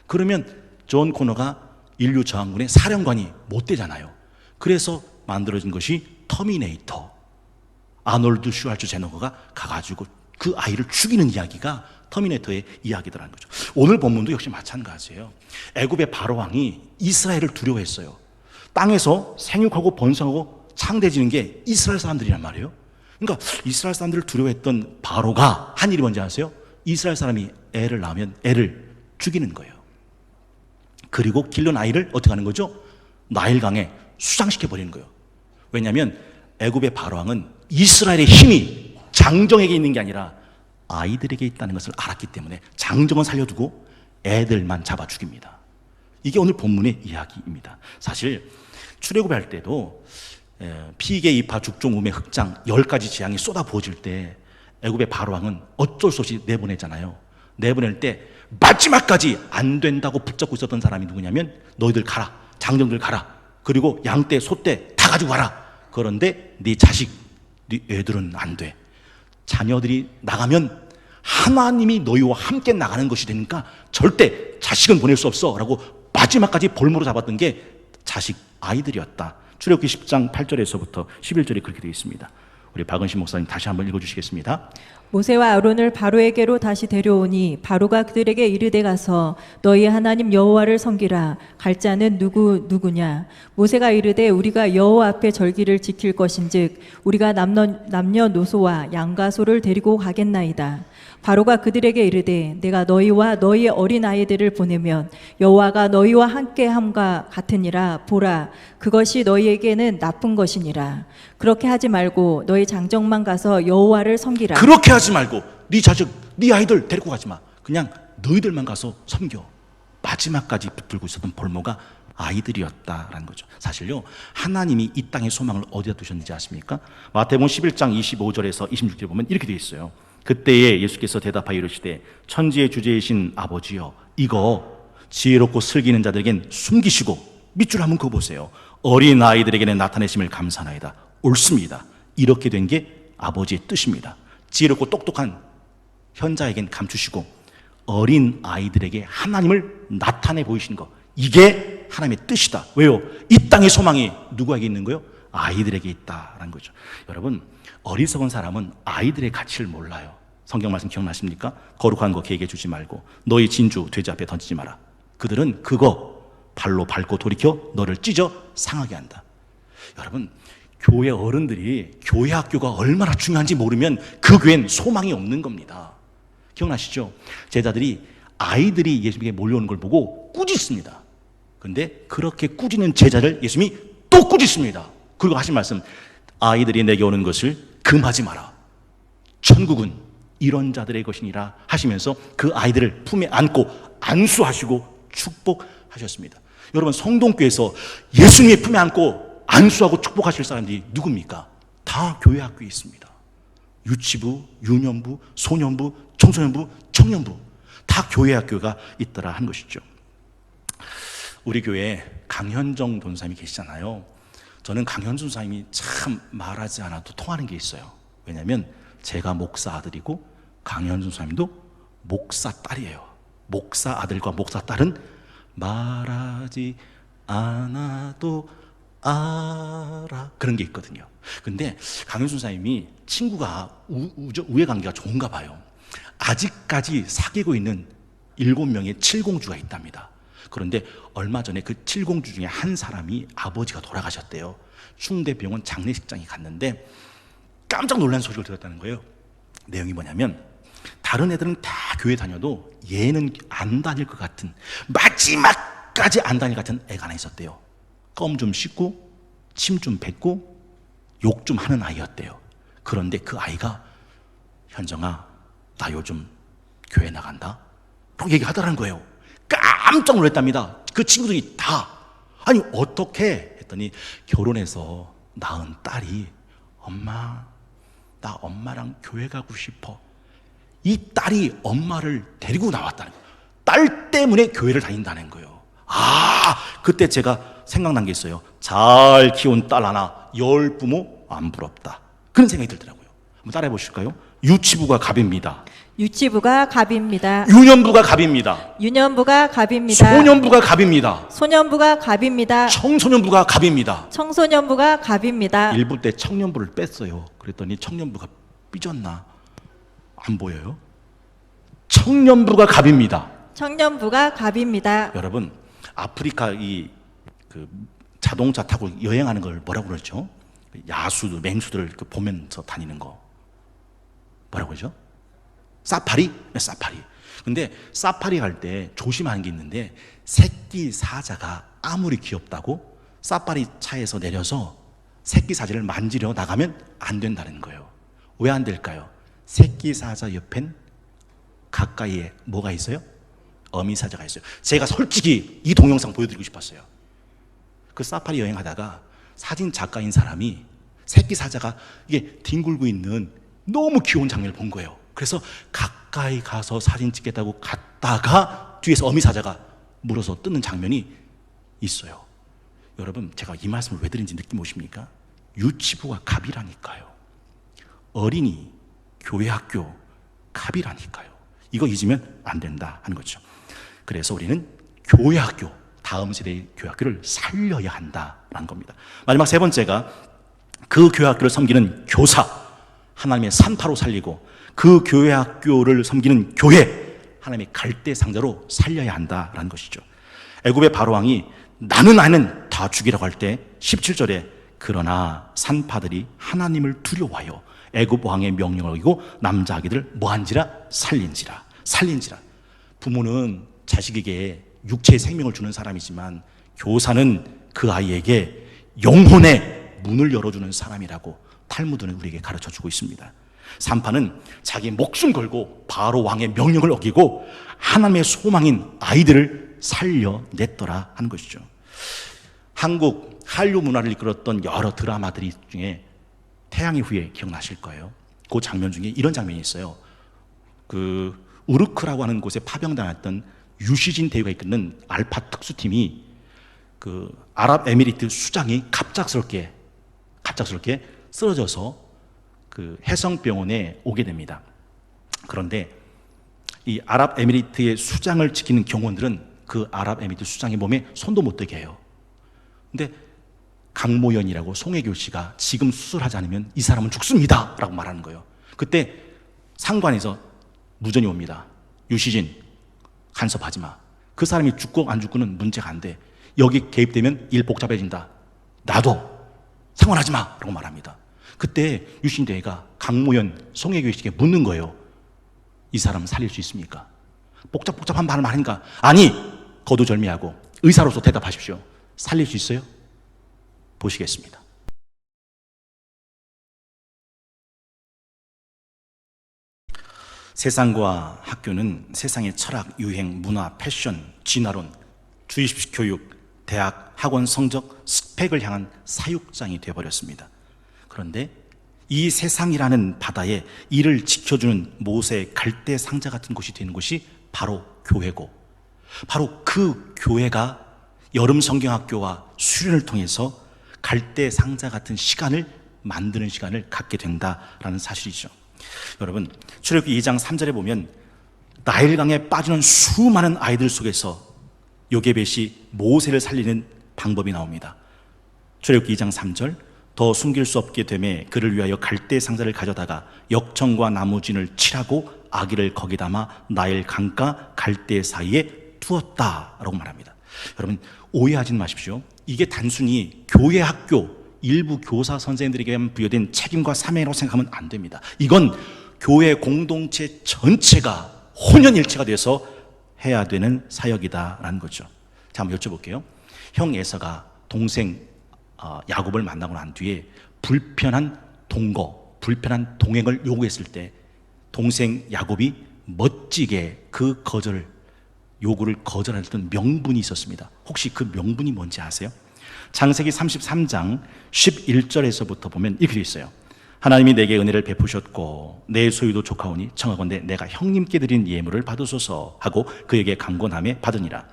그러면 존 코너가 인류 저항군의 사령관이 못 되잖아요. 그래서 만들어진 것이 터미네이터. 아놀드 슈왈츠제네거가 가가지고 그 아이를 죽이는 이야기가 터미네이터의 이야기더라는 거죠. 오늘 본문도 역시 마찬가지예요. 애굽의 바로왕이 이스라엘을 두려워했어요. 땅에서 생육하고 번성하고 창대해지는 게 이스라엘 사람들이란 말이에요. 그러니까 이스라엘 사람들을 두려워했던 바로가 한 일이 뭔지 아세요? 이스라엘 사람이 애를 낳으면 애를 죽이는 거예요. 그리고 길른 아이를 어떻게 하는 거죠? 나일강에 수장시켜버리는 거예요. 왜냐하면 애굽의 바로왕은 이스라엘의 힘이 장정에게 있는 게 아니라 아이들에게 있다는 것을 알았기 때문에 장정은 살려두고 애들만 잡아 죽입니다. 이게 오늘 본문의 이야기입니다. 사실 출애굽 할 때도 피계, 이파, 죽종, 우매, 흑장 10가지 재앙이 쏟아 부어질 때 애굽의 바로왕은 어쩔 수 없이 내보내잖아요. 내보낼 때 마지막까지 안 된다고 붙잡고 있었던 사람이 누구냐면 너희들 가라, 장정들 가라, 그리고 양떼, 소떼 다 가지고 가라. 그런데 네 자식, 네 애들은 안 돼. 자녀들이 나가면 하나님이 너희와 함께 나가는 것이 되니까 절대 자식은 보낼 수 없어 라고 마지막까지 볼모로 잡았던 게 자식, 아이들이었다. 출애굽기 10장 8절에서부터 11절에 그렇게 되어 있습니다. 우리 박은신 목사님 다시 한번 읽어주시겠습니다. 모세와 아론을 바로에게로 다시 데려오니 바로가 그들에게 이르되 가서 너희 하나님 여호와를 섬기라. 갈 자는 누구냐? 모세가 이르되 우리가 여호와 앞에 절기를 지킬 것인즉 우리가 남녀노소와 양과 소를 데리고 가겠나이다. 바로가 그들에게 이르되 내가 너희와 너희 어린 아이들을 보내면 여호와가 너희와 함께함과 같으니라. 보라, 그것이 너희에게는 나쁜 것이니라. 그렇게 하지 말고 너희 장정만 가서 여호와를 섬기라. 그렇게 하지 말고 네 자식, 네 아이들 데리고 가지 마. 그냥 너희들만 가서 섬겨. 마지막까지 붙들고 있었던 볼모가 아이들이었다라는 거죠. 사실요, 하나님이 이 땅의 소망을 어디다 두셨는지 아십니까? 마태복음 11장 25절에서 26절에 보면 이렇게 되어 있어요. 그때에 예수께서 대답하여 이르시되 천지의 주제이신 아버지여, 이거 지혜롭고 슬기는 자들에겐 숨기시고 밑줄 한번 그어보세요. 어린 아이들에게는 나타내심을 감사하나이다. 옳습니다. 이렇게 된 게 아버지의 뜻입니다. 지혜롭고 똑똑한 현자에겐 감추시고 어린 아이들에게 하나님을 나타내 보이시는 거, 이게 하나님의 뜻이다. 왜요? 이 땅의 소망이 누구에게 있는 거요? 아이들에게 있다라는 거죠. 여러분, 어리석은 사람은 아이들의 가치를 몰라요. 성경 말씀 기억나십니까? 거룩한 거 개에게 주지 말고 너희 진주 돼지 앞에 던지지 마라. 그들은 그거 발로 밟고 돌이켜 너를 찢어 상하게 한다. 여러분, 교회 어른들이 교회 학교가 얼마나 중요한지 모르면 그 교회는 소망이 없는 겁니다. 기억나시죠? 제자들이 아이들이 예수님에게 몰려오는 걸 보고 꾸짖습니다. 그런데 그렇게 꾸짖는 제자를 예수님이 또 꾸짖습니다. 그리고 하신 말씀, 아이들이 내게 오는 것을 금하지 마라. 천국은 이런 자들의 것이니라 하시면서 그 아이들을 품에 안고 안수하시고 축복하셨습니다. 여러분, 성동교에서 예수님의 품에 안고 안수하고 축복하실 사람들이 누굽니까? 다 교회 학교에 있습니다. 유치부, 유년부, 소년부, 청소년부, 청년부, 다 교회 학교가 있더라 한 것이죠. 우리 교회에 강현정 돈사님이 계시잖아요. 저는 강현준 사님이 참 말하지 않아도 통하는 게 있어요. 왜냐하면 제가 목사 아들이고 강현준 사님도 목사 딸이에요. 목사 아들과 목사 딸은 말하지 않아도 알아, 그런 게 있거든요. 근데 강현준 사님이 친구가 우애관계가 좋은가 봐요. 아직까지 사귀고 있는 7명의 칠공주가 있답니다. 그런데 얼마 전에 그 칠공주 중에 한 사람이 아버지가 돌아가셨대요. 충대병원 장례식장에 갔는데 깜짝 놀란 소식을 들었다는 거예요. 내용이 뭐냐면 다른 애들은 다 교회 다녀도 얘는 안 다닐 것 같은, 마지막까지 안 다닐 것 같은 애가 하나 있었대요. 껌 좀 씹고 침 좀 뱉고 욕 좀 하는 아이였대요. 그런데 그 아이가 현정아 나 요즘 교회 나간다 라고 얘기하더라는 거예요. 깜짝 놀랐답니다. 그 친구들이 다. 아니 어떻게 했더니 결혼해서 낳은 딸이 엄마 나 엄마랑 교회 가고 싶어. 이 딸이 엄마를 데리고 나왔다는 거예요. 딸 때문에 교회를 다닌다는 거예요. 아, 그때 제가 생각난 게 있어요. 잘 키운 딸 하나 열 부모 안 부럽다, 그런 생각이 들더라고요. 한번 따라해 보실까요? 유치부가 갑입니다. 유치부가 갑입니다. 유년부가 갑입니다. 유년부가 갑입니다. 소년부가 갑입니다. 소년부가 갑입니다. 청소년부가 갑입니다. 청소년부가 갑입니다. 일부 때 청년부를 뺐어요. 그랬더니 청년부가 삐졌나? 안 보여요? 청년부가 갑입니다. 청년부가 갑입니다. 여러분, 아프리카 그 자동차 타고 여행하는 걸 뭐라고 그러죠? 야수들, 맹수들을 보면서 다니는 거 뭐라고 그러죠? 사파리? 네, 사파리. 근데 사파리 갈 때 조심하는 게 있는데 새끼 사자가 아무리 귀엽다고 사파리 차에서 내려서 새끼 사자를 만지려 나가면 안 된다는 거예요. 왜 안 될까요? 새끼 사자 옆엔 가까이에 뭐가 있어요? 어미 사자가 있어요. 제가 솔직히 이 동영상 보여드리고 싶었어요. 그 사파리 여행하다가 사진 작가인 사람이 새끼 사자가 이게 뒹굴고 있는 너무 귀여운 장면을 본 거예요. 그래서 가까이 가서 사진 찍겠다고 갔다가 뒤에서 어미 사자가 물어서 뜯는 장면이 있어요. 여러분, 제가 이 말씀을 왜 드린지 느낌 오십니까? 유치부가 갑이라니까요. 어린이, 교회 학교 갑이라니까요. 이거 잊으면 안 된다 하는 거죠. 그래서 우리는 교회 학교, 다음 세대의 교회 학교를 살려야 한다라는 겁니다. 마지막 세 번째가 그 교회 학교를 섬기는 교사, 하나님의 산파로 살리고 그 교회 학교를 섬기는 교회, 하나님의 갈대 상자로 살려야 한다라는 것이죠. 애굽의 바로왕이 나는 다 죽이라고 할 때 17절에 그러나 산파들이 하나님을 두려워하여 애굽 왕의 명령을 어기고 남자 아기들 뭐한지라? 살린지라. 부모는 자식에게 육체의 생명을 주는 사람이지만 교사는 그 아이에게 영혼의 문을 열어주는 사람이라고 탈무드는 우리에게 가르쳐주고 있습니다. 산파는 자기 목숨 걸고 바로 왕의 명령을 어기고 하나님의 소망인 아이들을 살려냈더라 하는 것이죠. 한국 한류 문화를 이끌었던 여러 드라마들이 중에 태양의 후예 기억나실 거예요. 그 장면 중에 이런 장면이 있어요. 그 우르크라고 하는 곳에 파병당했던 유시진 대위가 이끄는 알파 특수팀이 그 아랍에미리트 수장이 갑작스럽게 쓰러져서 그 해성병원에 오게 됩니다. 그런데 이 아랍에미리트의 수장을 지키는 경호원들은 그 아랍에미리트 수장의 몸에 손도 못 대게 해요. 근데 강모연이라고 송혜교 씨가 지금 수술하지 않으면 이 사람은 죽습니다 라고 말하는 거예요. 그때 상관에서 무전이 옵니다. 유시진, 간섭하지 마. 그 사람이 죽고 안 죽고는 문제가 안 돼. 여기 개입되면 일 복잡해진다. 놔둬. 상관하지 마 라고 말합니다. 그때 유시진 대위가 강모연, 송혜교 씨에게 묻는 거예요. 이 사람 살릴 수 있습니까? 복잡한 말을 하니까 아니, 거두절미하고 의사로서 대답하십시오. 살릴 수 있어요? 보시겠습니다. 세상과 학교는 세상의 철학, 유행, 문화, 패션, 진화론, 주입식 교육, 대학, 학원 성적, 스펙을 향한 사육장이 되어버렸습니다. 그런데 이 세상이라는 바다에 이를 지켜주는 모세의 갈대 상자 같은 곳이 되는 곳이 바로 교회고, 바로 그 교회가 여름 성경학교와 수련을 통해서 갈대 상자 같은 시간을 만드는 시간을 갖게 된다라는 사실이죠. 여러분, 출애굽기 2장 3절에 보면 나일강에 빠지는 수많은 아이들 속에서 요게벳이 모세를 살리는 방법이 나옵니다. 출애굽기 2장 3절, 더 숨길 수 없게 되매 그를 위하여 갈대 상자를 가져다가 역청과 나무진을 칠하고 아기를 거기 담아 나일 강가 갈대 사이에 두었다라고 말합니다. 여러분, 오해하지 마십시오. 이게 단순히 교회 학교 일부 교사 선생님들에게 부여된 책임과 사명이라고 생각하면 안 됩니다. 이건 교회 공동체 전체가 혼연일체가 돼서 해야 되는 사역이다라는 거죠. 자, 한번 여쭤볼게요. 형 에서가 동생 야곱을 만나고 난 뒤에 불편한 동거, 불편한 동행을 요구했을 때 동생 야곱이 멋지게 그 요구를 거절했던 명분이 있었습니다. 혹시 그 명분이 뭔지 아세요? 창세기 33장 11절에서부터 보면 이렇게 되어 있어요. 하나님이 내게 은혜를 베푸셨고 내 소유도 조카오니 청하건대 내가 형님께 드린 예물을 받으소서 하고 그에게 강권하며 받으니라.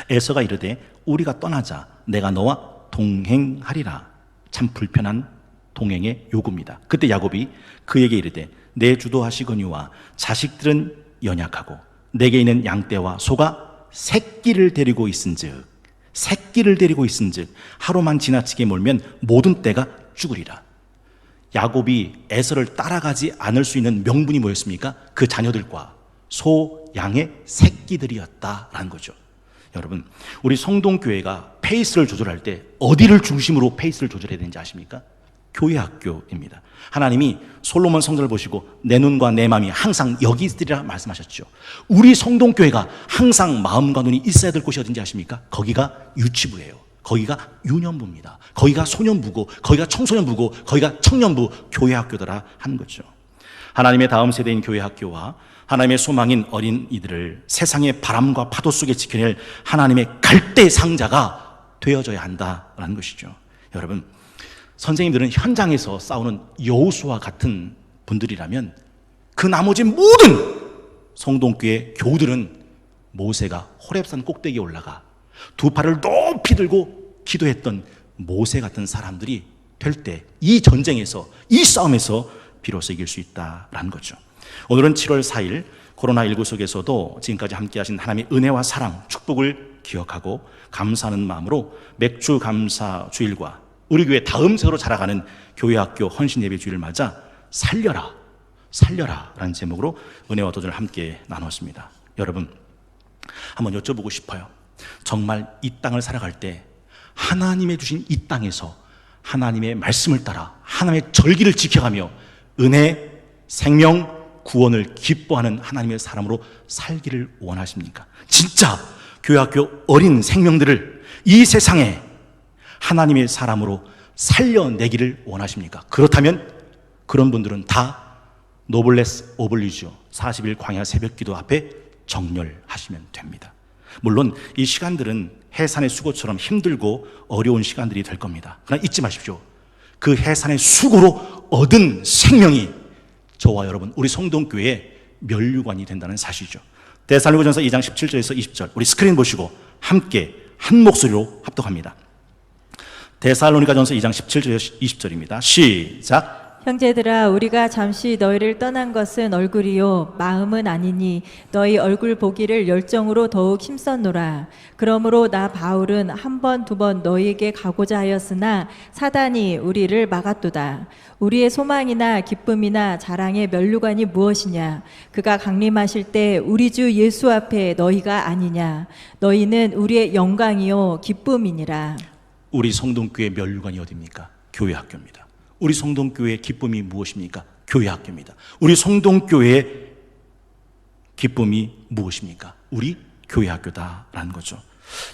에서가 이르되 우리가 떠나자 내가 너와 동행하리라. 참 불편한 동행의 요구입니다. 그때 야곱이 그에게 이르되 내 주도하시거니와 자식들은 연약하고 내게 있는 양떼와 소가 새끼를 데리고 있은즉 하루만 지나치게 몰면 모든 떼가 죽으리라. 야곱이 에서를 따라가지 않을 수 있는 명분이 뭐였습니까? 그 자녀들과 소, 양의 새끼들이었다라는 거죠. 여러분, 우리 성동교회가 페이스를 조절할 때 어디를 중심으로 페이스를 조절해야 되는지 아십니까? 교회 학교입니다. 하나님이 솔로몬 성전을 보시고 내 눈과 내 마음이 항상 여기 있으리라 말씀하셨죠. 우리 성동교회가 항상 마음과 눈이 있어야 될 곳이 어딘지 아십니까? 거기가 유치부예요. 거기가 유년부입니다. 거기가 소년부고 거기가 청소년부고 거기가 청년부 교회 학교더라 하는 거죠. 하나님의 다음 세대인 교회 학교와 하나님의 소망인 어린이들을 세상의 바람과 파도 속에 지켜낼 하나님의 갈대 상자가 되어져야 한다라는 것이죠. 여러분, 선생님들은 현장에서 싸우는 여호수아 같은 분들이라면 그 나머지 모든 성동교회 교우들은 모세가 호렙산 꼭대기에 올라가 두 팔을 높이 들고 기도했던 모세 같은 사람들이 될 때 이 전쟁에서 이 싸움에서 비로소 이길 수 있다라는 거죠. 오늘은 7월 4일 코로나19 속에서도 지금까지 함께하신 하나님의 은혜와 사랑, 축복을 기억하고 감사하는 마음으로 맥주 감사 주일과 우리 교회 다음 세대로 자라가는 교회학교 헌신예배 주일을 맞아 살려라 라는 제목으로 은혜와 도전을 함께 나눴습니다. 여러분, 한번 여쭤보고 싶어요. 정말 이 땅을 살아갈 때 하나님의 주신 이 땅에서 하나님의 말씀을 따라 하나님의 절기를 지켜가며 은혜, 생명, 구원을 기뻐하는 하나님의 사람으로 살기를 원하십니까? 진짜 교회학교 어린 생명들을 이 세상에 하나님의 사람으로 살려내기를 원하십니까? 그렇다면 그런 분들은 다 노블레스 오블리주 40일 광야 새벽기도 앞에 정렬하시면 됩니다. 물론 이 시간들은 해산의 수고처럼 힘들고 어려운 시간들이 될 겁니다. 그러나 잊지 마십시오. 그 해산의 수고로 얻은 생명이 저와 여러분 우리 성동교회의 면류관이 된다는 사실이죠. 데살로니가전서 2장 17절에서 20절 우리 스크린 보시고 함께 한 목소리로 합독합니다. 데살로니가전서 2장 17절에서 20절입니다. 시작. 형제들아, 우리가 잠시 너희를 떠난 것은 얼굴이요 마음은 아니니 너희 얼굴 보기를 열정으로 더욱 힘썼노라. 그러므로 나 바울은 한 번 두 번 너희에게 가고자 하였으나 사단이 우리를 막았도다. 우리의 소망이나 기쁨이나 자랑의 면류관이 무엇이냐? 그가 강림하실 때 우리 주 예수 앞에 너희가 아니냐? 너희는 우리의 영광이요 기쁨이니라. 우리 성동교회 면류관이 어디입니까? 교회 학교입니다. 우리 성동교회의 기쁨이 무엇입니까? 교회 학교입니다. 우리 성동교회의 기쁨이 무엇입니까? 우리 교회 학교다라는 거죠.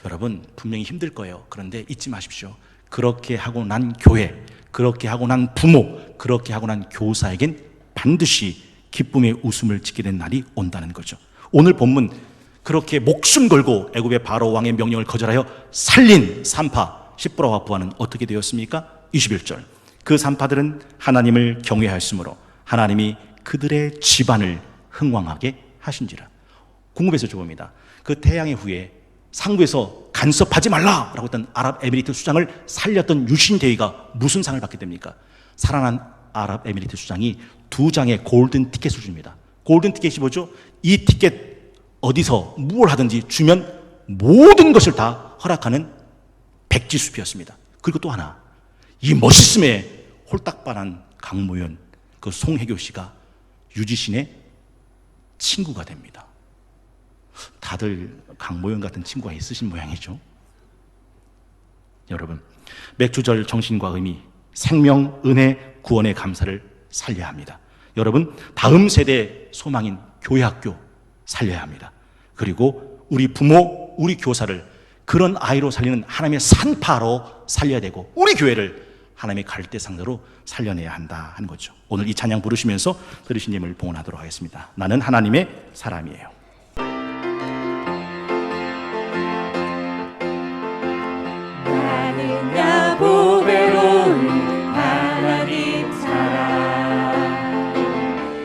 여러분, 분명히 힘들 거예요. 그런데 잊지 마십시오. 그렇게 하고 난 교회, 그렇게 하고 난 부모, 그렇게 하고 난 교사에겐 반드시 기쁨의 웃음을 짓게 된 날이 온다는 거죠. 오늘 본문 그렇게 목숨 걸고 애굽의 바로 왕의 명령을 거절하여 살린 산파 십보라와 부하는 어떻게 되었습니까? 21절. 그 산파들은 하나님을 경외하였으므로 하나님이 그들의 집안을 흥왕하게 하신지라. 궁금해서 여쭤봅니다. 그 태양의 후예 상부에서 간섭하지 말라라고 했던 아랍에미리트 수장을 살렸던 유신 대위가 무슨 상을 받게 됩니까? 살아난 아랍에미리트 수장이 2장의 골든 티켓을 줍니다. 골든 티켓이 뭐죠? 이 티켓 어디서 뭘 하든지 주면 모든 것을 다 허락하는 백지수표였습니다. 그리고 또 하나, 이 멋있음에 홀딱 반한 강모연, 그 송혜교 씨가 유지신의 친구가 됩니다. 다들 강모연 같은 친구가 있으신 모양이죠. 여러분, 맥주절 정신과 의미, 생명, 은혜, 구원의 감사를 살려야 합니다. 여러분, 다음 세대 소망인 교회학교 살려야 합니다. 그리고 우리 부모, 우리 교사를 그런 아이로 살리는 하나님의 산파로 살려야 되고, 우리 교회를 하나님의 갈대상대로 살려내야 한다 하는 거죠. 오늘 이 찬양 부르시면서 들으신 예물을 봉헌하도록 하겠습니다. 나는 하나님의 사람이에요. 나는 보배로운 하나님 사람,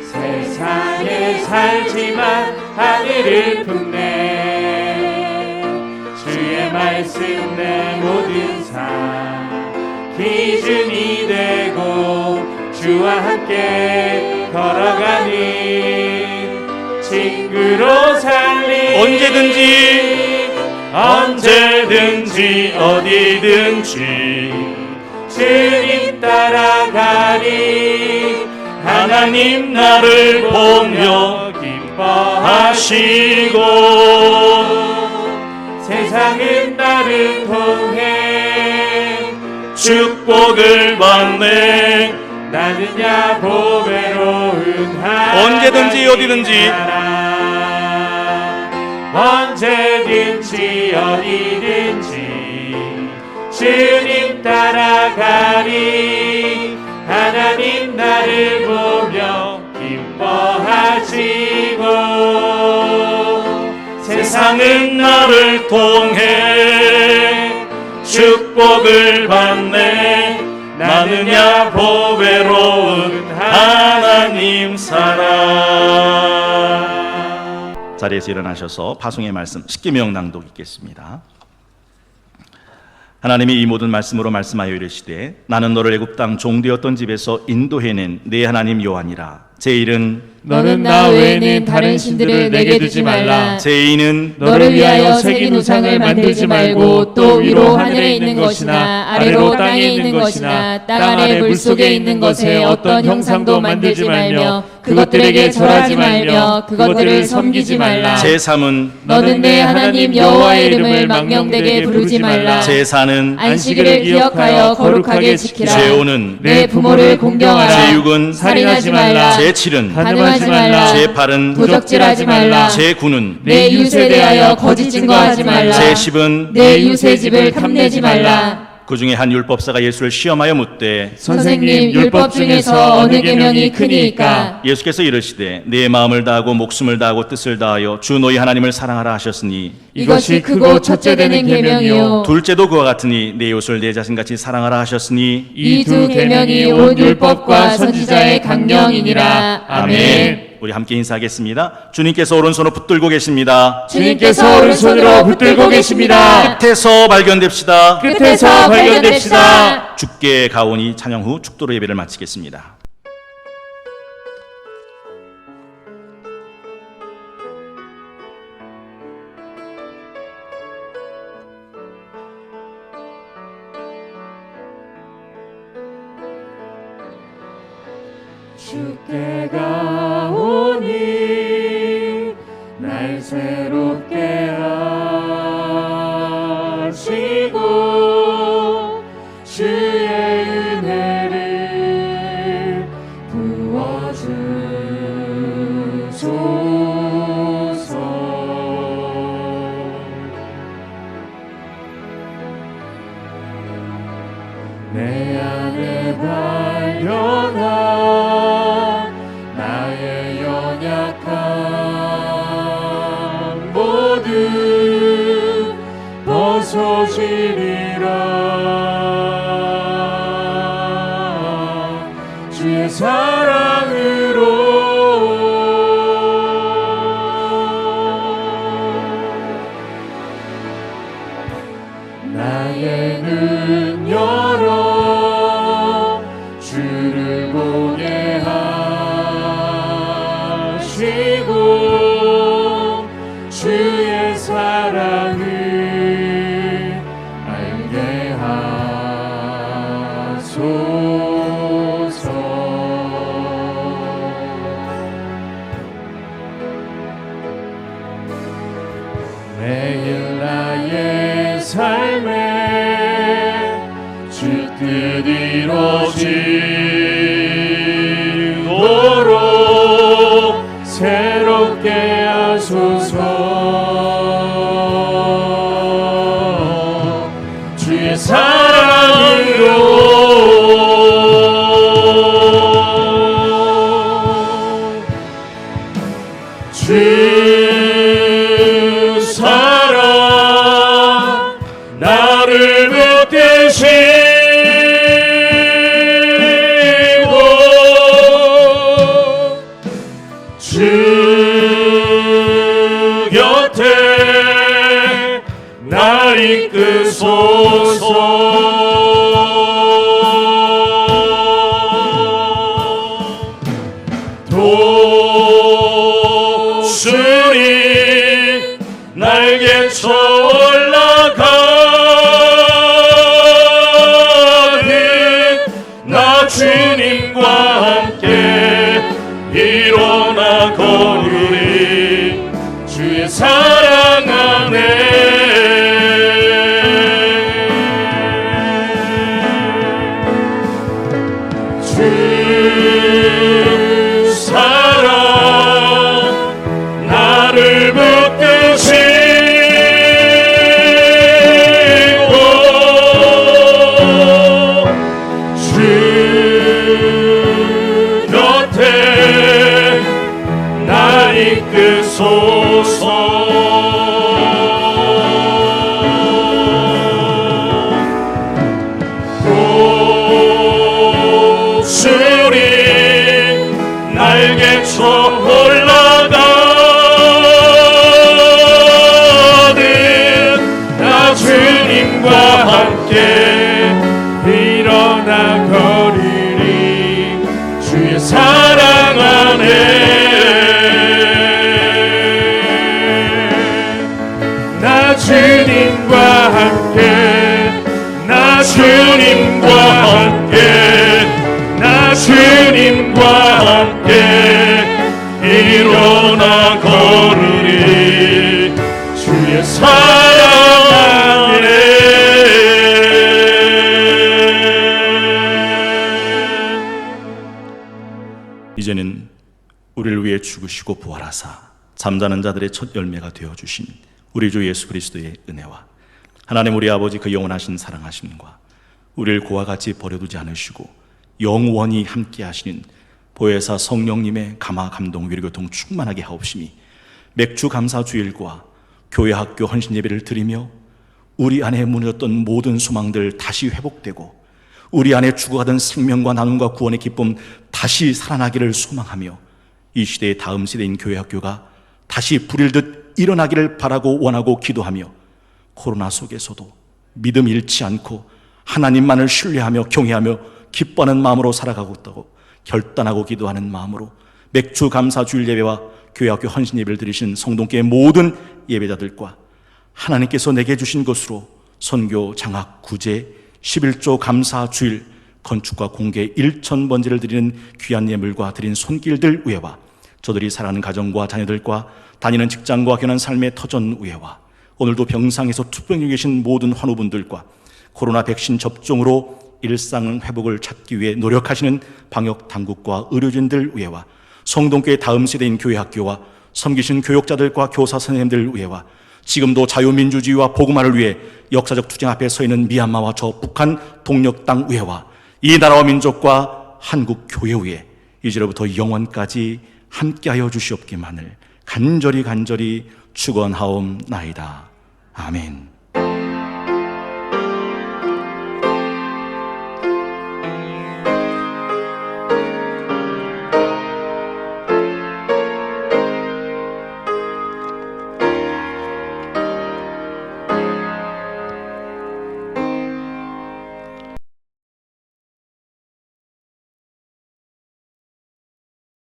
세상에 살지만 하늘을 품네. 주의 말씀 내 모든 삶 기준이 되고 주와 함께 걸어가는 친구로 살리. 언제든지 어디든지 주님 따라가리. 하나님 나를 보며 기뻐하시고 세상은 나를 통해 축복을 받네. 나는야 보배로운 하나님 언제든지 어디든지 사람. 언제든지 어디든지 주님 따라가리. 하나님 나를 보며 기뻐하시고 세상은 나를 통해 축복을 받네. 나는야 보배로운 하나님 사람. 자리에서 일어나셔서 파송의 말씀 십계명 낭독 읽겠습니다. 하나님이 이 모든 말씀으로 말씀하여 이르시되 나는 너를 애굽 땅 종되었던 집에서 인도해낸 내 하나님 여호와니라. 제1은 너는 나 외에는 다른 신들을 내게 두지 말라. 제2는 너를 위하여 새긴 우상을 만들지 말고 또 위로 하늘에 있는 것이나 아래로 땅에 있는 것이나 땅 아래 물속에 있는 것에 어떤 형상도 만들지 말며 그것들에게 절하지 말며 그것들을 섬기지 말라. 제3은 너는 내 하나님 여호와의 이름을 망령되게 부르지 말라. 제4는 안식일을 기억하여 거룩하게 지키라. 제5는 내 부모를 공경하라. 제6은 살인하지 말라. 제7은 간음하지 말라. 제8은 도적질하지 말라. 제9는 내 이웃에 대하여 거짓 증거하지 말라. 제10은 내 이웃의 집을 탐내지 말라. 그 중에 한 율법사가 예수를 시험하여 묻되 선생님, 율법 중에서 어느 계명이 크니이까? 예수께서 이르시되 내 마음을 다하고 목숨을 다하고 뜻을 다하여 주 너희 하나님을 사랑하라 하셨으니 이것이 크고 첫째 되는 계명이요 둘째도 그와 같으니 내 이웃을 내 자신같이 사랑하라 하셨으니 이 두 계명이 온 율법과 선지자의 강령이니라. 아멘. 우리 함께 인사하겠습니다. 주님께서 오른손으로 붙들고 계십니다. 주님께서 오른손으로 붙들고 계십니다. 끝에서 발견됩시다. 끝에서 발견됩시다. 주께 가오니 찬양 후 축도로 예배를 마치겠습니다. 주께 가오니 날 새롭게 하시고 주의 은혜를 부어주소서. 내 안에 발견한 나의 연약함 모두 벗어지리라. 주의 사랑으로 매일 나의 삶에 주 뜻 이루어지도록 새롭게 하소서. 주의 사랑으로 주 사랑 나를 붙드시고 주 곁에 날 이끄소서. 도수리 날개쳐 올라가듯 나 주님과 함께 일어나 걸으리. 주의 사랑 안에 주 사랑 나를 붙드시고 주 곁에 날 이끄소서. 도수리 날개쳐 올라가듯 나 주님과 함께 일어나 걸으리. 주의 사랑 안에 나 주님과 함께 나 주님과 함께 나 주님과 함께 일어나 걸으리. 주의 사랑 안에 이제는 우리를 위해 죽으시고 부활하사 잠자는 자들의 첫 열매가 되어주신 우리 주 예수 그리스도의 은혜와 하나님 우리 아버지 그 영원하신 사랑하심과 우리를 고와 같이 버려두지 않으시고 영원히 함께 하시는 보혜사 성령님의 감화 감동 위로교통 충만하게 하옵심이 맥주 감사 주일과 교회 학교 헌신 예배를 드리며 우리 안에 무너졌던 모든 소망들 다시 회복되고 우리 안에 죽어가던 생명과 나눔과 구원의 기쁨 다시 살아나기를 소망하며 이 시대의 다음 세대인 교회 학교가 다시 불일듯 일어나기를 바라고 원하고 기도하며 코로나 속에서도 믿음 잃지 않고 하나님만을 신뢰하며 경외하며 기뻐하는 마음으로 살아가고 있다고 결단하고 기도하는 마음으로 맥주 감사 주일 예배와 교회 학교 헌신 예배를 드리신 성동교회 모든 예배자들과 하나님께서 내게 주신 것으로 선교, 장학, 구제, 11조 감사 주일, 건축과 공개 1,000번제를 드리는 귀한 예물과 드린 손길들 위에와 저들이 살아가는 가정과 자녀들과 다니는 직장과 교난 삶의 터전 위에와 오늘도 병상에서 투병 중에 계신 모든 환우분들과 코로나 백신 접종으로 일상 회복을 찾기 위해 노력하시는 방역 당국과 의료진들 위에와 성동교회 다음 세대인 교회 학교와 섬기신 교육자들과 교사 선생님들 위에와 지금도 자유민주주의와 복음화를 위해 역사적 투쟁 앞에 서 있는 미얀마와 저 북한 동력 땅 위에와 이 나라와 민족과 한국 교회 위에 이제로부터 영원까지 함께하여 주시옵기만을 간절히 축원하옵나이다. 아멘.